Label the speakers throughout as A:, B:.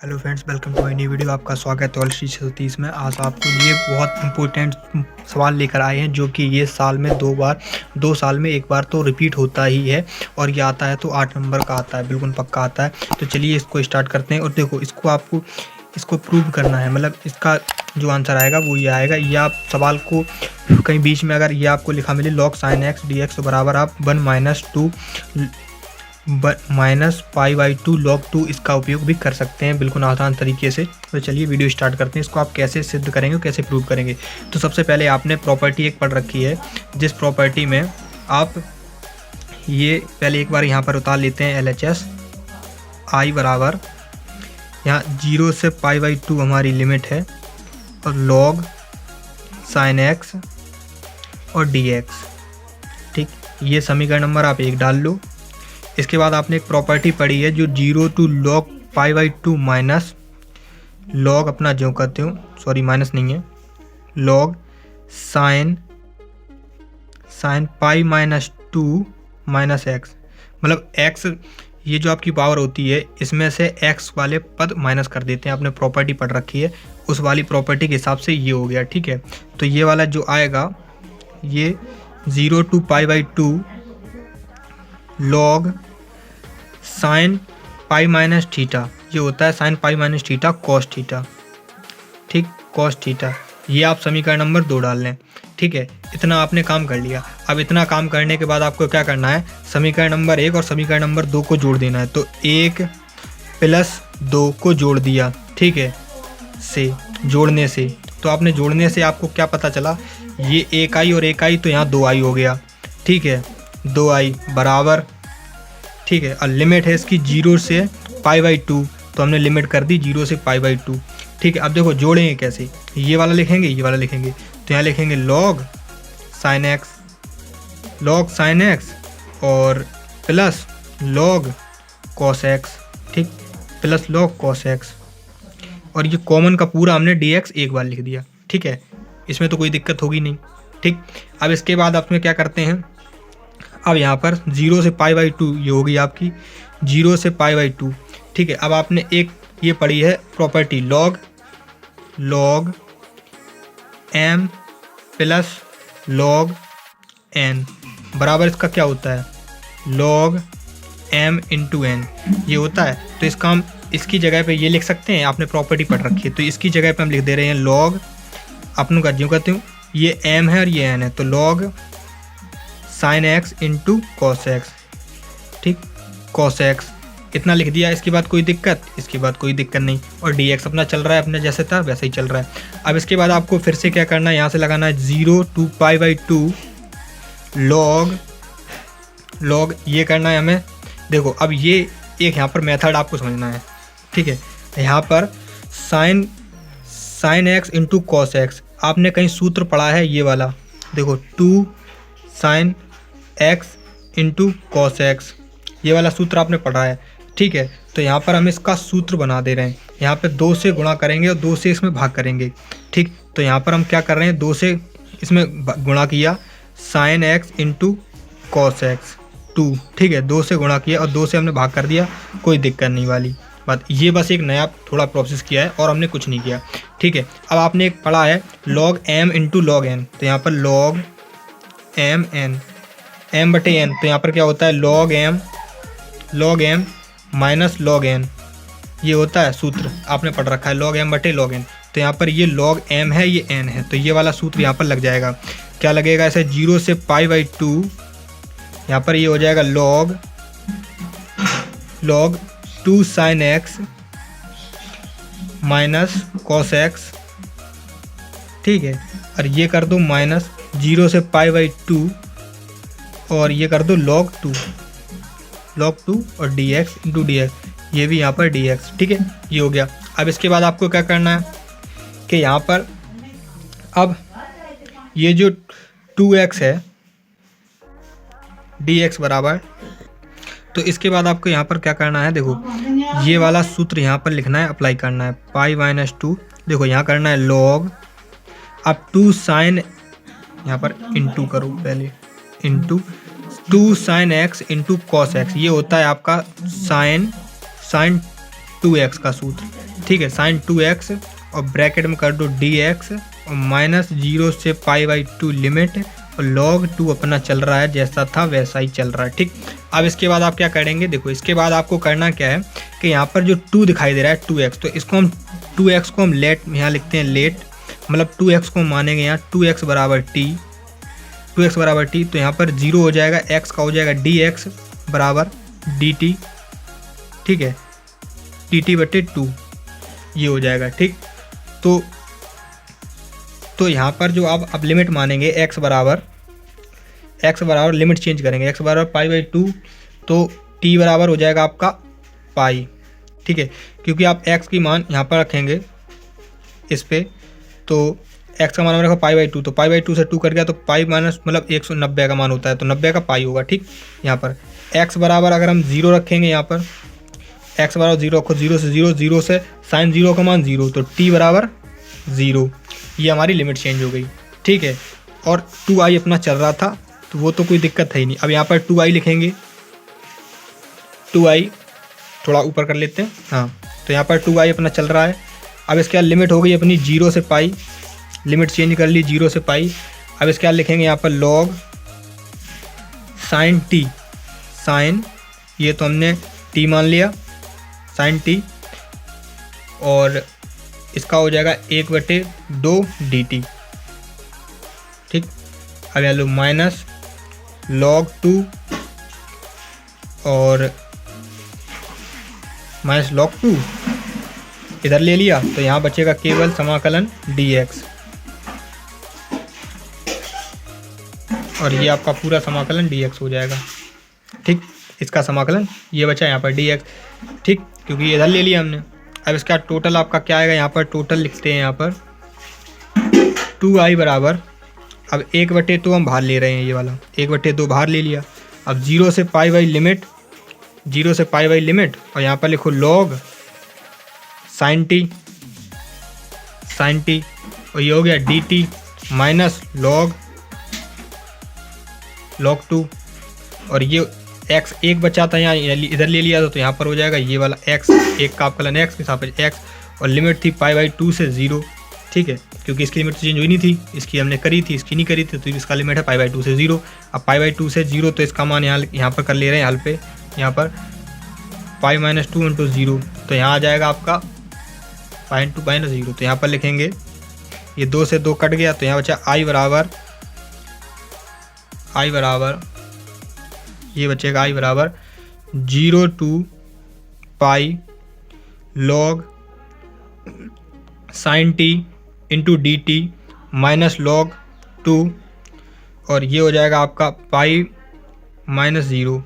A: Hello friends, welcome to my new video. आपका स्वागत है ऑलरेडी 36 में। आज आपको लिए बहुत इंपॉर्टेंट सवाल लेकर आए हैं, जो कि ये साल में दो साल में एक बार तो रिपीट होता ही है, और ये आता है तो 8 नंबर का आता है, बिल्कुल पक्का आता है। तो चलिए इसको स्टार्ट करते हैं। और देखो, इसको प्रूव करना है, मतलब इसका जो आंसर आएगा वो ये आएगा। ये आप सवाल को कहीं बीच में अगर ये आपको लिखा मिले log sin x dx तो बराबर आप 1 माइनस पाई/2 log 2 इसका उपयोग भी कर सकते हैं बिल्कुल आसान तरीके से। तो चलिए वीडियो स्टार्ट करते हैं। इसको आप कैसे सिद्ध करेंगे, कैसे प्रूव करेंगे। तो सबसे पहले आपने प्रॉपर्टी एक पढ़ रखी है, जिस प्रॉपर्टी में आप ये पहले एक बार यहाँ पर उतार लेते हैं। LHS I बराबर यहाँ 0 से पाई/2 हमारी लिमिट है, और log sin x और dx। ठीक, ये समीकरण नंबर आप 1 डाल लो। इसके बाद आपने एक प्रॉपर्टी पढ़ी है जो 0 to log पाई/2 माइनस log अपना जो कहते हो, सॉरी माइनस नहीं है, log sin पाई-2 माइनस x, मतलब x ये जो आपकी पावर होती है इसमें से x वाले पद माइनस कर देते हैं। आपने प्रॉपर्टी पढ़ रखी है, उस वाली प्रॉपर्टी के हिसाब से ये हो गया। ठीक है, तो ये वाला जो आएगा ये 0 to पाई/2 log sine pi minus theta, ये होता है sine pi minus theta cos theta. ठीक, कॉस थीटा, ये आप समीकरण नंबर 2 डाल लें। ठीक है, इतना आपने काम कर लिया। अब इतना काम करने के बाद आपको क्या करना है, समीकरण नंबर 1 और समीकरण नंबर 2 को जोड़ देना है। तो 1 + 2 को जोड़ दिया, ठीक है, से जोड़ने से, तो आपने जोड़ने से आपको क्या पता चला, ये 1i और 1i तो यहाँ 2i हो गया। ठीक है, 2i बराबर, ठीक है, और लिमिट है इसकी 0 से पाई/2, तो हमने लिमिट कर दी 0 से पाई/2। ठीक है, अब देखो जोड़ेंगे कैसे, ये वाला लिखेंगे, ये वाला लिखेंगे, तो यहाँ लिखेंगे log sin x और प्लस log cos x। ठीक, प्लस log cos x, और ये कॉमन का पूरा हमने dx एक बार लिख दिया। ठीक है, इसमें तो कोई दिक्कत होगी नहीं। ठीक, अब इसके बाद आपने क्या करते हैं, अब यहाँ पर 0 से पाई/2 ये होगी आपकी 0 से पाई/2। ठीक है, अब आपने एक ये पढ़ी है property log m plus log n बराबर इसका क्या होता है, log m × n ये होता है। तो इसका हम इसकी जगह पे ये लिख सकते हैं, आपने प्रॉपर्टी पढ़ रखी है तो इसकी जगह पे हम लिख दे रहे हैं log अपनों का जो कहते हूँ, ये m है और ये n है, तो log sin x × cos x। ठीक, cos x इतना लिख दिया। इसके बाद कोई दिक्कत, इसके बाद कोई दिक्कत नहीं, और dx अपना चल रहा है, अपने जैसे था वैसे ही चल रहा है। अब इसके बाद आपको फिर से क्या करना है, यहाँ से लगाना है 0 to पाई/2 log ये करना है हमें। देखो, अब ये एक यहाँ पर मेथड आपको समझना है। ठीक है, यहाँ पर sin x × cos x आपने कहीं सूत्र पढ़ा है, ये वाला देखो, 2 sin x × cos x, ये वाला सूत्र आपने पढ़ा है। ठीक है, तो यहाँ पर हम इसका सूत्र बना दे रहे हैं। यहाँ पे 2 से गुणा करेंगे और 2 से इसमें भाग करेंगे। ठीक, तो यहाँ पर हम क्या कर रहे हैं, 2 से इसमें गुणा किया, sin x × cos x 2। ठीक है, 2 से गुणा किया और 2 से हमने भाग कर दिया, कोई दिक्कत नहीं वाली बात। ये बस एक नया थोड़ा प्रोसेस किया है और हमने कुछ नहीं किया। ठीक है, अब आपने एक पढ़ा है log m × log n, तो यहाँ पर log m/n, तो यहाँ पर क्या होता है, log m minus log n, ये होता है सूत्र आपने पढ़ रखा है, log m/log n। तो यहाँ पर ये log m है, ये n है, तो ये वाला सूत्र यहाँ पर लग जाएगा। क्या लगेगा, ऐसे 0 से पाई/2, यहाँ पर ये हो जाएगा log 2 sin x minus cos x। ठीक है, और ये कर दो माइनस 0 से पाई/2, और ये कर दो log 2 और dx × dx, ये भी यहाँ पर dx। ठीक है, ये हो गया। अब इसके बाद आपको क्या करना है कि यहाँ पर अब ये जो 2x है dx बराबर, तो इसके बाद आपको यहाँ पर क्या करना है, देखो ये वाला सूत्र यहाँ पर लिखना है, अप्लाई करना है, पाई-2। देखो यहाँ करना है log, अब 2 sin, यहाँ पर इंटू करो पहले, into 2 sin x × cos x, ये होता है आपका sin 2 2x का सूत्र, ठीक है, साइन 2x और ब्रैकेट में कर दो dx और माइनस 0 से π/2 लिमिट और log 2 अपना चल रहा है, जैसा था वैसा ही चल रहा है, ठीक। अब इसके बाद आप क्या करेंगे, देखो इसके बाद आपको करना क्या है कि यहाँ पर जो 2 दिखाई दे रहा है 2x, तो इसको हम 2x को हम लेट यहाँ लिखते हैं, लेट मतलब 2x को हम मानेंगे यहाँ 2x बराबर t, तो यहाँ पर 0 हो जाएगा, x का हो जाएगा dx बराबर dt, ठीक है, dt/2 ये हो जाएगा, ठीक। तो यहाँ पर जो आप अब लिमिट मानेंगे x बराबर लिमिट चेंज करेंगे, x बराबर π/2, तो t बराबर हो जाएगा आपका पाई, ठीक है, क्योंकि आप x की मान यहाँ पर रखेंगे इस पे, तो x का मान रखा π/2, तो π/2 से 2 कट गया तो पाई माइनस मतलब 190 का मान होता है, तो 90 का पाई होगा, ठीक। यहाँ पर x बराबर अगर हम 0 रखेंगे, यहाँ पर x बराबर 0 रखो, 0 से 0, 0 से साइन 0 का मान 0, तो t बराबर 0, ये हमारी लिमिट चेंज हो गई, ठीक है। और 2i अपना चल रहा था, तो वो तो कोई दिक्कत है ही नहीं। अब यहाँ पर 2i लिखेंगे, 2i थोड़ा ऊपर कर लेते हैं, हाँ, तो यहाँ पर 2i अपना चल रहा है। अब इसके बाद लिमिट हो गई अपनी 0 से पाई, लिमिट चेंज कर ली 0 से पाई। अब इसके बाद लिखेंगे यहाँ पर log साइन t, साइन ये तो हमने t मान लिया, साइन t, और इसका हो जाएगा 1/2 dt, ठीक। अब यहाँ लो माइनस log 2 और माइनस log 2 इधर ले लिया, तो यहाँ बचेगा केवल समाकलन dx, और ये आपका पूरा समाकलन dx हो जाएगा, ठीक। इसका समाकलन ये बचा यहाँ पर dx, ठीक, क्योंकि ये इधर ले लिया हमने। अब इसका टोटल आपका क्या आएगा, यहाँ पर टोटल लिखते हैं, यहाँ पर 2i बराबर, अब 1/2 हम बाहर ले रहे हैं, ये वाला 1/2 बाहर ले लिया। अब 0 से π/, लिमिट 0 से π/, लिमिट, और यहाँ पर लिखो log साइन t, और ये हो गया dt माइनस log 2, और ये x एक बचा था यहाँ इधर ले लिया था, तो यहाँ पर हो जाएगा ये वाला x, एक का आपका x के साथ x, और लिमिट थी π/2 से 0, ठीक है, क्योंकि इसकी लिमिट चेंज हुई नहीं थी, इसकी हमने करी थी, इसकी नहीं करी थी, तो इसका लिमिट है π/2 से 0। अब π/2 से 0, तो इसका मान यहाँ पर कर ले रहे हैं हल पे, यहाँ पर π-2 × 0, तो यहाँ आ जाएगा आपका π - 0, तो यहाँ पर लिखेंगे, ये 2 से 2 कट गया, तो यहाँ बचा i बराबर ये बचेगा i बराबर 0 to pi log sine t into dt minus log 2, और ये हो जाएगा आपका पाई -0,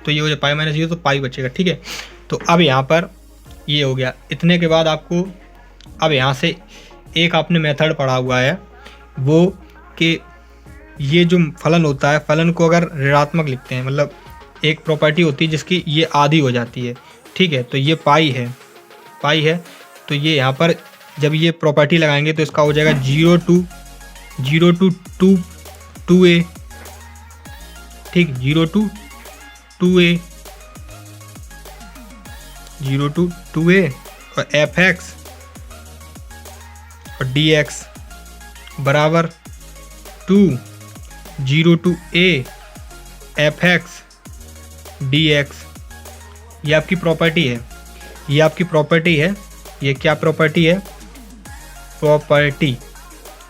A: तो ये हो जाए पाई -0, तो पाई बचेगा, ठीक है। तो अब यहाँ पर ये हो गया। इतने के बाद आपको अब यहाँ से एक आपने मेथड पढ़ा हुआ है, वो कि ये जो फलन होता है, फलन को अगर ऋणात्मक लिखते हैं, मतलब एक प्रॉपर्टी होती है जिसकी ये आधी हो जाती है, ठीक है, तो ये पाई है, तो ये यहाँ पर जब ये प्रॉपर्टी लगाएंगे तो इसका हो जाएगा 0 to 2a, ठीक, 0 to 2a और fx और dx बराबर 0 to a fx dx। ये आपकी प्रॉपर्टी है, ये क्या प्रॉपर्टी है, प्रॉपर्टी,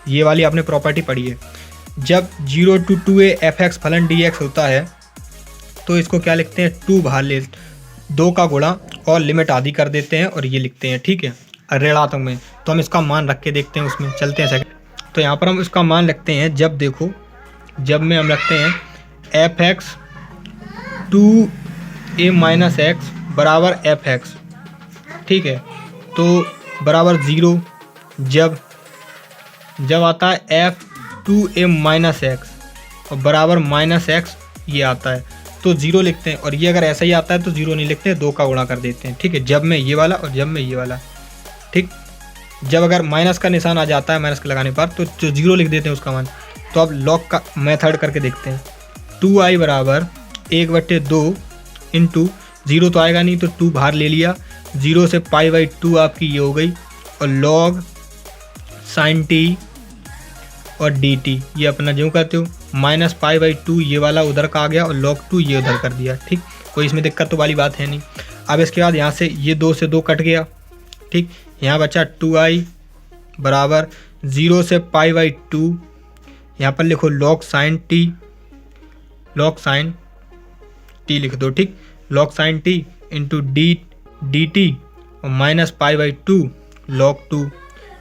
A: ये वाली आपने प्रॉपर्टी पढ़ी है। जब 0 to 2a fx फलन dx होता है तो इसको क्या लिखते हैं, 2 बाहर ले, 2 का गुणा और लिमिट आधी कर देते हैं और ये लिखते हैं, ठीक है, ऋणात्मक में। तो हम इसका मान रख के देखते हैं, उसमें चलते हैं सेकंड। तो यहाँ पर हम इसका मान रखते हैं, जब देखो, जब में हम रखते हैं fx 2a - x बराबर fx, ठीक है, तो बराबर 0, जब आता है f 2a - x और बराबर -x ये आता है तो 0 लिखते हैं, और ये अगर ऐसा ही आता है तो 0 नहीं लिखते हैं, 2 का गुणा कर देते हैं, ठीक है, जब में ये वाला और जब में ये वाला, ठीक। जब अगर माइनस का निशान आ जाता है माइनस के लगाने पर तो 0 लिख देते हैं उसका मान। तो अब लॉग का मेथड करके देखते हैं। 2i बराबर 1/2 इंटू 0 तो आएगा नहीं, तो 2 बाहर ले लिया, 0 से π/2 आपकी ये हो गई, और log sin t और dt ये अपना जो करते हो, माइनस π/2 ये वाला उधर का आ गया और log 2 ये उधर कर दिया। ठीक, कोई इसमें दिक्कत तो वाली बात है नहीं। अब इसके बाद यहाँ से ये 2 से 2 कट गया। ठीक, यहाँ बचा 2i बराबर 0 से π/2, यहाँ पर लिखो log sin t लिख दो। ठीक, log sin t into dt और माइनस π/2 log 2।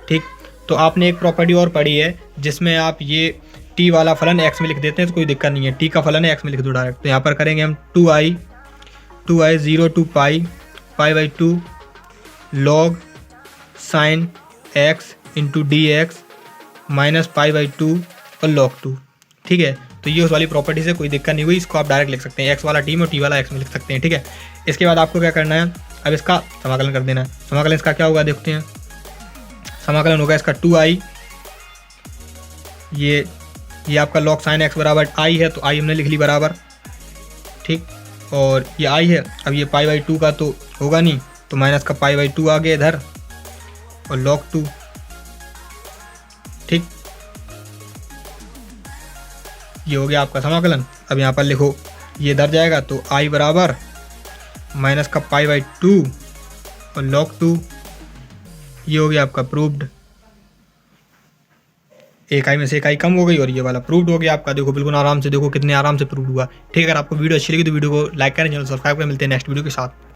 A: ठीक, तो आपने एक प्रॉपर्टी और पढ़ी है जिसमें आप ये t वाला फलन x में लिख देते हैं तो कोई दिक्कत नहीं है, t का फलन है x में लिख दो डायरेक्ट। तो यहाँ पर करेंगे हम 2i 0 to π/2 log sin x into dx minus π/2 और log 2। ठीक है, तो ये उस वाली प्रॉपर्टी से कोई दिक्कत नहीं हुई, इसको आप डायरेक्ट लिख सकते हैं, x वाला t में और t वाला x में लिख सकते हैं। ठीक है, इसके बाद आपको क्या करना है, अब इसका समाकलन कर देना है। समाकलन इसका क्या होगा देखते हैं। समाकलन होगा इसका 2i, ये आपका log sin x बराबर i है तो i हमने लिख ली बराबर। ठीक, और ये i है, अब ये π/2 का तो होगा नहीं तो माइनस का π/2 आ गया इधर और log 2। ठीक, ये हो गया आपका समाकलन। अब यहाँ पर लिखो ये इधर जाएगा तो i बराबर माइनस का π/2 और log 2, ये हो गया आपका प्रूव्ड। एक आई में से एक आई कम हो गई और ये वाला प्रूव्ड हो गया आपका। देखो बिल्कुल आराम से, देखो कितने आराम से प्रूव्ड हुआ। ठीक है, अगर आपको वीडियो अच्छी लगी तो वीडियो को लाइक करें, चैनल सब्सक्राइब करें। मिलते हैं नेक्स्ट वीडियो के साथ।